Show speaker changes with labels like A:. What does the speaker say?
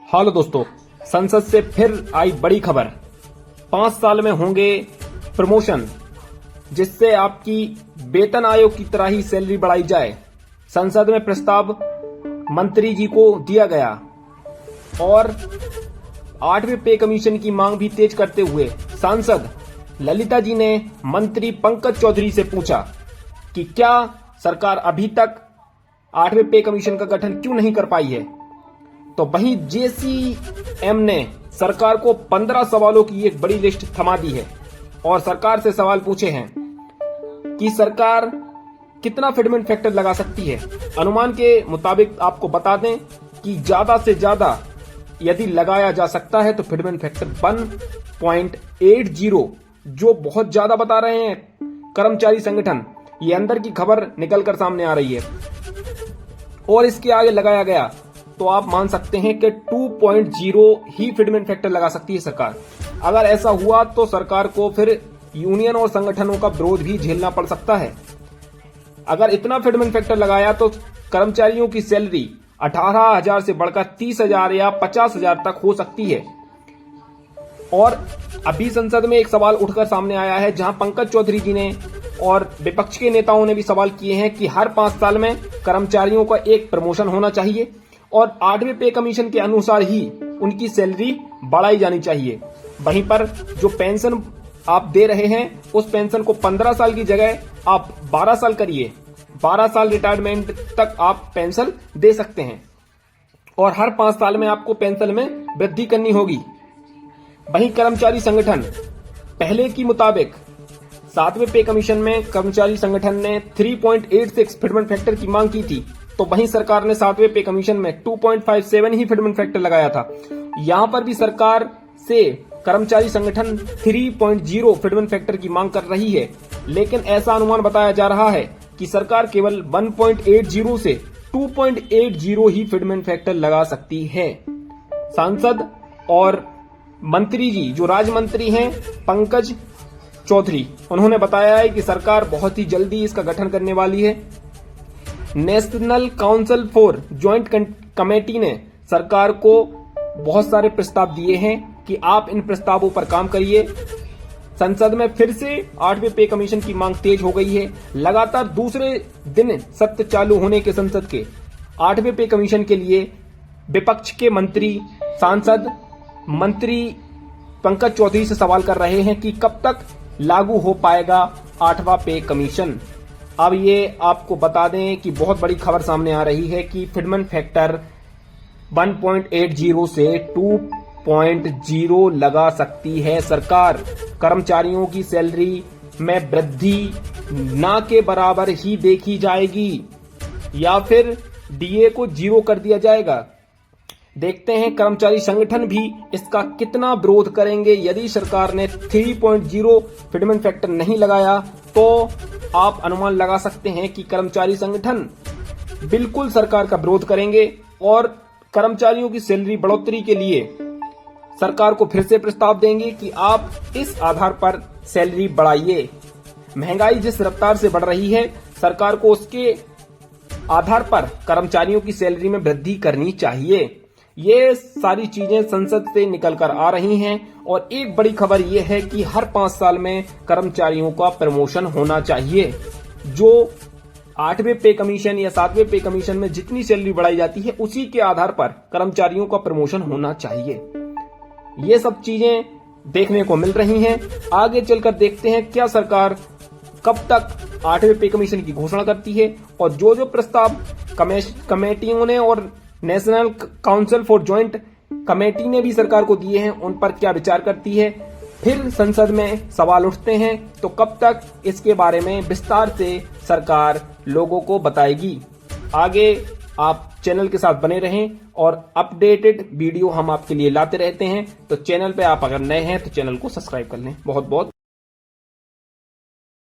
A: Hello दोस्तों, संसद से फिर आई बड़ी खबर। 5 साल में होंगे प्रमोशन, जिससे आपकी वेतन आयोग की तरह ही सैलरी बढ़ाई जाए। संसद में प्रस्ताव मंत्री जी को दिया गया और 8वें पे कमीशन की मांग भी तेज करते हुए सांसद ललिता जी ने मंत्री पंकज चौधरी से पूछा कि क्या सरकार अभी तक 8वें पे कमीशन का गठन क्यों नहीं कर पाई है। तो वहीं जेसीएम ने सरकार को 15 सवालों की एक बड़ी लिस्ट थमा दी है और सरकार से सवाल पूछे हैं कि सरकार कितना फिटमेंट फैक्टर लगा सकती है। अनुमान के मुताबिक आपको बता दें कि ज्यादा से ज्यादा यदि लगाया जा सकता है तो फिटमेंट फैक्टर 1.80, जो बहुत ज्यादा बता रहे हैं कर्मचारी संगठन। ये अंदर की खबर निकलकर सामने आ रही है और इसके आगे लगाया गया तो आप मान सकते हैं कि 2.0 ही फिटमेंट फैक्टर लगा सकती है सरकार। अगर ऐसा हुआ तो सरकार को फिर यूनियन और संगठनों का विरोध भी झेलना पड़ सकता है। अगर इतना फिटमेंट फैक्टर लगाया तो कर्मचारियों की सैलरी 18,000 से बढ़कर 30,000 या 50,000 तक हो सकती है। और अभी संसद में एक सवाल उठकर सामने आया है, जहां पंकज चौधरी जी ने और विपक्ष के नेताओं ने भी सवाल किए हैं कि हर 5 साल में कर्मचारियों का एक प्रमोशन होना चाहिए और 8वें पे कमीशन के अनुसार ही उनकी सैलरी बढ़ाई जानी चाहिए। वहीं पर जो पेंशन आप दे रहे हैं उस पेंशन को 15 साल की जगह आप 12 साल करिए। 12 साल रिटायरमेंट तक आप पेंशन दे सकते हैं और हर 5 साल में आपको पेंशन में वृद्धि करनी होगी। वहीं कर्मचारी संगठन पहले की मुताबिक 7वें पे कमीशन में कर्मचारी संगठन ने 3.86 फिटमेंट फैक्टर की मांग की थी, तो वहीं सरकार ने 7वें पे कमीशन में 2.57 ही फिटमेंट फैक्टर लगाया था। यहां पर भी सरकार से कर्मचारी संगठन 3.0 फिटमेंट फैक्टर की मांग कर रही है, लेकिन ऐसा अनुमान बताया जा रहा है कि सरकार केवल 1.80 से 2.80 ही फिटमेंट फैक्टर लगा सकती है। सांसद और मंत्री जी जो राज्य मंत्री हैं पंकज चौधरी, उन्होंने बताया है कि सरकार बहुत ही जल्दी इसका गठन करने वाली है। National council for joint committee ने सरकार को बहुत सारे प्रस्ताव दिए हैं कि आप इन प्रस्तावों पर काम करिए। संसद में फिर से 8वें पे कमीशन की मांग तेज हो गई है। लगातार दूसरे दिन सत्र चालू होने के संसद के 8वें पे कमीशन के लिए विपक्ष के मंत्री सांसद मंत्री पंकज चौधरी से सवाल कर रहे हैं कि कब तक लागू हो पाएगा 8वां पे कमीशन। अब ये आपको बता दें कि बहुत बड़ी खबर सामने आ रही है कि फिटमेंट फैक्टर 1.80 से 2.0 लगा सकती है सरकार। कर्मचारियों की सैलरी में वृद्धि ना के बराबर ही देखी जाएगी या फिर डीए को 0 कर दिया जाएगा। देखते हैं कर्मचारी संगठन भी इसका कितना विरोध करेंगे। यदि सरकार ने 3.0 फिटमेंट फैक्टर नहीं लगाया तो आप अनुमान लगा सकते हैं कि कर्मचारी संगठन बिल्कुल सरकार का विरोध करेंगे और कर्मचारियों की सैलरी बढ़ोतरी के लिए सरकार को फिर से प्रस्ताव देंगे कि आप इस आधार पर सैलरी बढ़ाइए। महंगाई जिस रफ्तार से बढ़ रही है, सरकार को उसके आधार पर कर्मचारियों की सैलरी में वृद्धि करनी चाहिए। ये सारी चीजें संसद से निकलकर आ रही हैं और एक बड़ी खबर यह है कि हर 5 साल में कर्मचारियों का प्रमोशन होना चाहिए। जो 8वें पे कमीशन या 7वें पे कमीशन में जितनी सैलरी बढ़ाई जाती है उसी के आधार पर कर्मचारियों का प्रमोशन होना चाहिए। ये सब चीजें देखने को मिल रही हैं। आगे चलकर देखते हैं क्या सरकार कब तक 8वें पे कमीशन की घोषणा करती है और जो प्रस्ताव कमेटियों ने और national council for joint committee ने भी सरकार को दिए हैं उन पर क्या विचार करती है। फिर संसद में सवाल उठते हैं तो कब तक इसके बारे में विस्तार से सरकार लोगों को बताएगी। आगे आप चैनल के साथ बने रहें और अपडेटेड वीडियो हम आपके लिए लाते रहते हैं। तो चैनल पे आप अगर नए हैं तो चैनल को सब्सक्राइब कर लें। बहुत बहुत